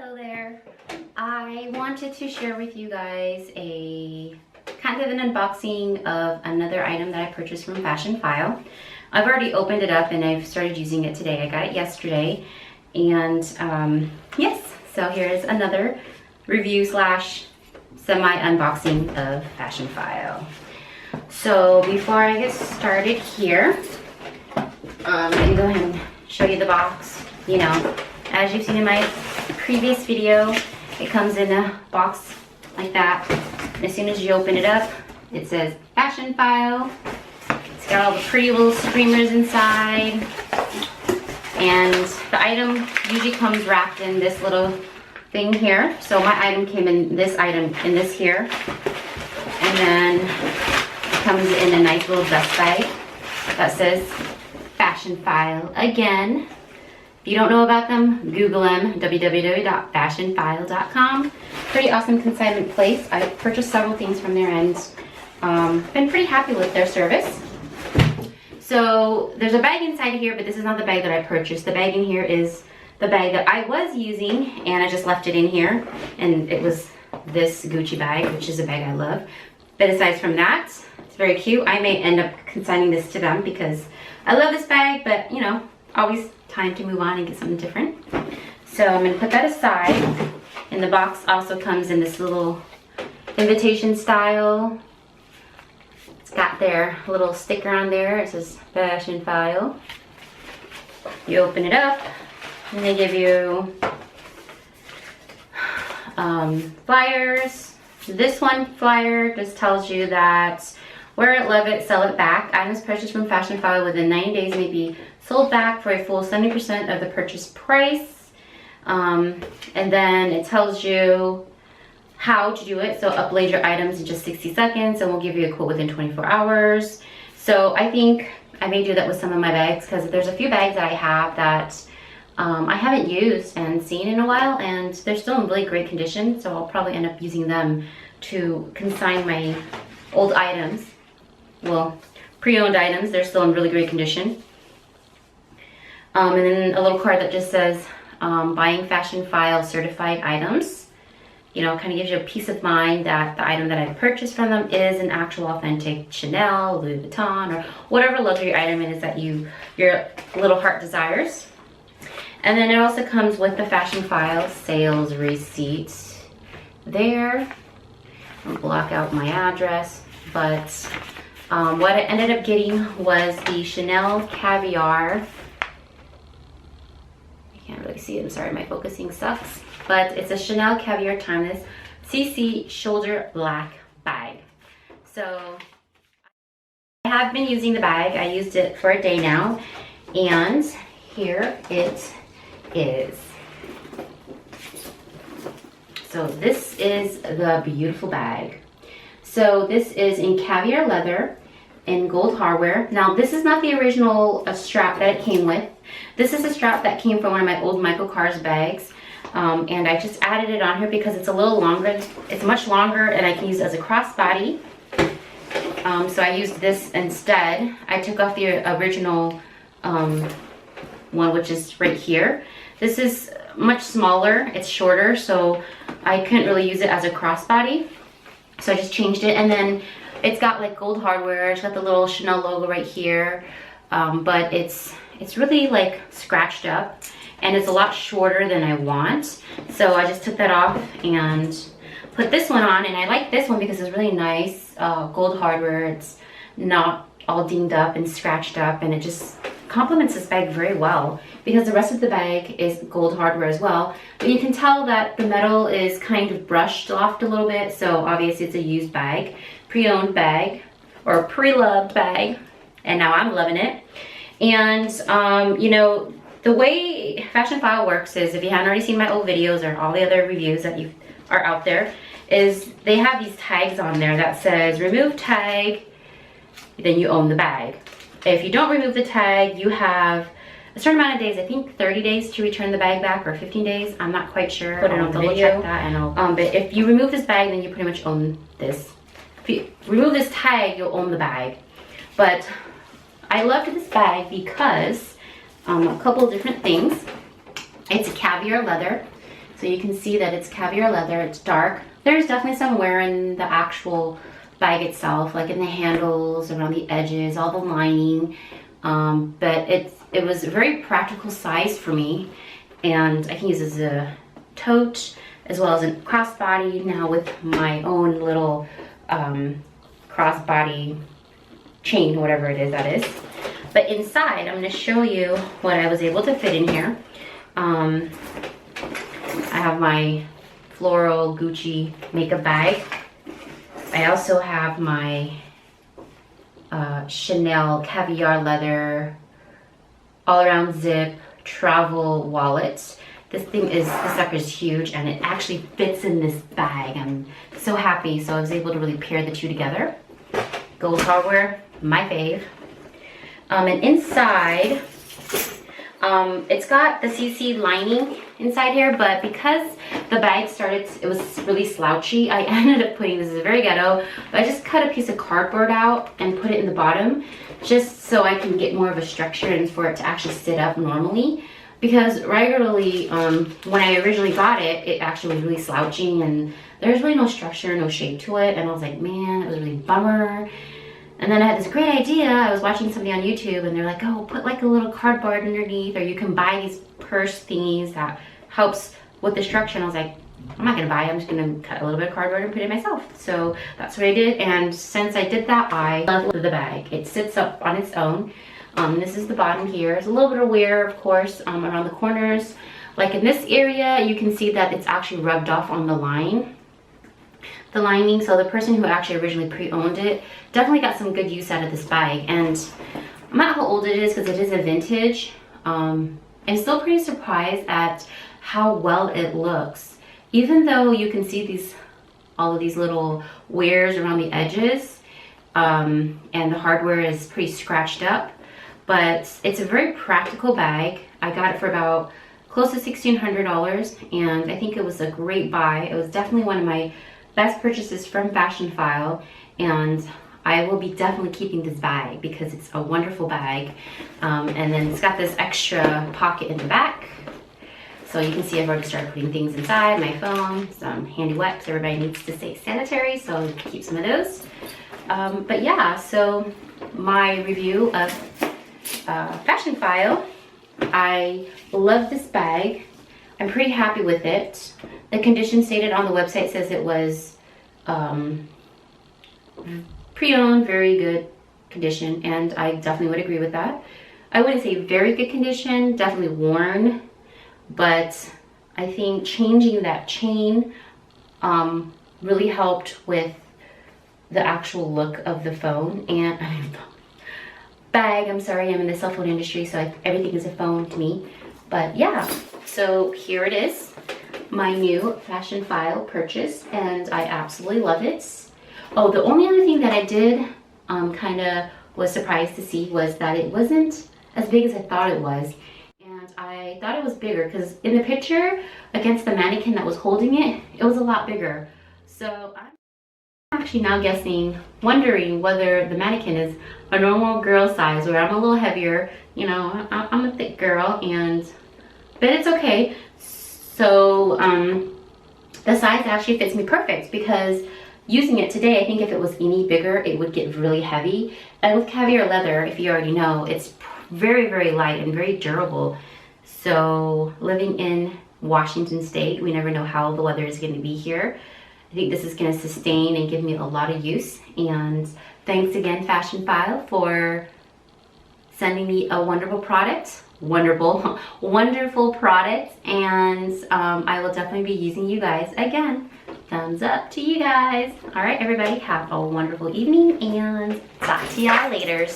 Hello there. I wanted to share with you guys a kind of an unboxing of another item that I purchased from Fashionphile. I've already opened it up and I've started using it today. I got it yesterday, and yes, so here's another review slash semi unboxing of Fashionphile. So before I get started here, I'm gonna go ahead and show you the box. You know, as you've seen in my previous video, it comes in a box like that. As soon as you open it up, it says Fashionphile. It's got all the pretty little streamers inside, and the item usually comes wrapped in this little thing here. So my item came in this here, and then it comes in a nice little dust bag that says Fashionphile again. If you don't know about them, Google them, www.fashionphile.com. Pretty awesome consignment place. I purchased several things from their end. Been pretty happy with their service. So there's a bag inside here, but this is not the bag that I purchased. The bag in here is the bag that I was using, and I just left it in here. And it was this Gucci bag, which is a bag I love. But aside from that, it's very cute. I may end up consigning this to them because I love this bag, but you know, always time to move on and get something different. So I'm gonna put that aside. And the box also comes in this little invitation style. It's got their little sticker on there. It says Fashionphile. You open it up and they give you flyers. This one flyer just tells you that wear it, love it, sell it back. Items purchased from Fashionphile within 90 days may be sold back for a full 70% of the purchase price. And then it tells you how to do it. So upload your items in just 60 seconds and we'll give you a quote within 24 hours. So I think I may do that with some of my bags, because there's a few bags that I have that I haven't used and seen in a while, and they're still in really great condition. So I'll probably end up using them to consign my old items. Well, pre-owned items. They're still in really great condition. And then a little card that just says buying Fashionphile certified items. You know, kind of gives you a peace of mind that the item that I purchased from them is an actual authentic Chanel, Louis Vuitton, or whatever luxury item it is that your little heart desires. And then it also comes with the Fashionphile sales receipt there. I'll block out my address, but what I ended up getting was the Chanel Caviar. Can't really see it, I'm sorry, my focusing sucks. But it's a Chanel Caviar Timeless CC shoulder black bag. So I have been using the bag. I used it for a day now, and here it is. So this is the beautiful bag. So this is in caviar leather and gold hardware. Now this is not the original strap that it came with. This is a strap that came from one of my old Michael Kors bags, and I just added it on here because it's a little longer. It's much longer, and I can use it as a crossbody. So I used this instead. I took off the original one, which is right here. This is much smaller. It's shorter, so I couldn't really use it as a crossbody. So I just changed it, and then it's got like gold hardware. It's got the little Chanel logo right here, but it's really like scratched up, and it's a lot shorter than I want. So I just took that off and put this one on, and I like this one because it's really nice gold hardware. It's not all dinged up and scratched up, and it just complements this bag very well because the rest of the bag is gold hardware as well. But you can tell that the metal is kind of brushed off a little bit, so obviously it's a used bag, pre-owned bag, or pre-loved bag, and now I'm loving it. And you know, the way Fashionphile works is, if you haven't already seen my old videos or all the other reviews that are out there, is they have these tags on there that says remove tag, then you own the bag. If you don't remove the tag, you have a certain amount of days, I think 30 days to return the bag back, or 15 days, I'm not quite sure. Put it on the video. Check that, and but if you remove this bag, then you pretty much own this. If you remove this tag, you'll own the bag. But I loved this bag because a couple of different things. It's caviar leather. So you can see that it's caviar leather, it's dark. There's definitely some wear in the actual bag itself, like in the handles, around the edges, all the lining. But it was a very practical size for me, and I can use it as a tote as well as a crossbody now with my own little crossbody chain, whatever it is that is. But inside, I'm going to show you what I was able to fit in here. I have my floral Gucci makeup bag. I also have my Chanel caviar leather all-around zip travel wallet. This sucker's huge, and it actually fits in this bag. I'm so happy. So I was able to really pair the two together. Gold hardware, my fave. And inside, it's got the CC lining inside here, but because the bag it was really slouchy, I ended up putting, this is very ghetto, but I just cut a piece of cardboard out and put it in the bottom, just so I can get more of a structure and for it to actually sit up normally. Because regularly, when I originally got it, it actually was really slouching and there's really no structure, no shape to it. And I was like, man, it was a really bummer. And then I had this great idea. I was watching somebody on YouTube and they're like, oh, put like a little cardboard underneath, or you can buy these purse thingies that helps with the structure. And I was like, I'm not gonna buy it. I'm just gonna cut a little bit of cardboard and put it myself. So that's what I did. And since I did that, I love the bag. It sits up on its own. This is the bottom here. There's a little bit of wear, of course, around the corners. Like in this area, you can see that it's actually rubbed off on the lining. So the person who actually originally pre-owned it definitely got some good use out of this bag. And I'm not how old it is because it is a vintage. I'm still pretty surprised at how well it looks. Even though you can see all of these little wears around the edges, and the hardware is pretty scratched up. But it's a very practical bag. I got it for about close to $1,600, and I think it was a great buy. It was definitely one of my best purchases from Fashionphile, and I will be definitely keeping this bag because it's a wonderful bag. And then it's got this extra pocket in the back. So you can see I've already started putting things inside, my phone, some handy wipes. Everybody needs to stay sanitary, so I'll keep some of those. But yeah, so my review of Fashionphile. I love this bag. I'm pretty happy with it. The condition stated on the website says it was pre-owned, very good condition, and I definitely would agree with that. I wouldn't say very good condition, definitely worn, but I think changing that chain really helped with the actual look of the phone and bag. I'm sorry, I'm in the cell phone industry, so everything is a phone to me. But yeah, so here it is, my new Fashionphile purchase, and I absolutely love it. Oh, the only other thing that I did kind of was surprised to see was that it wasn't as big as I thought it was. And I thought it was bigger because in the picture against the mannequin that was holding it, it was a lot bigger. So I'm actually now wondering whether the mannequin is a normal girl size or I'm a little heavier. You know, I'm a thick girl, but it's okay. So the size actually fits me perfect because using it today, I think if it was any bigger, it would get really heavy. And with caviar leather, if you already know, it's very, very light and very durable. So living in Washington State, we never know how the weather is going to be here. I think this is going to sustain and give me a lot of use. And thanks again, Fashionphile, for sending me a wonderful product. Wonderful product. And I will definitely be using you guys again. Thumbs up to you guys. All right, everybody, have a wonderful evening and talk to y'all later.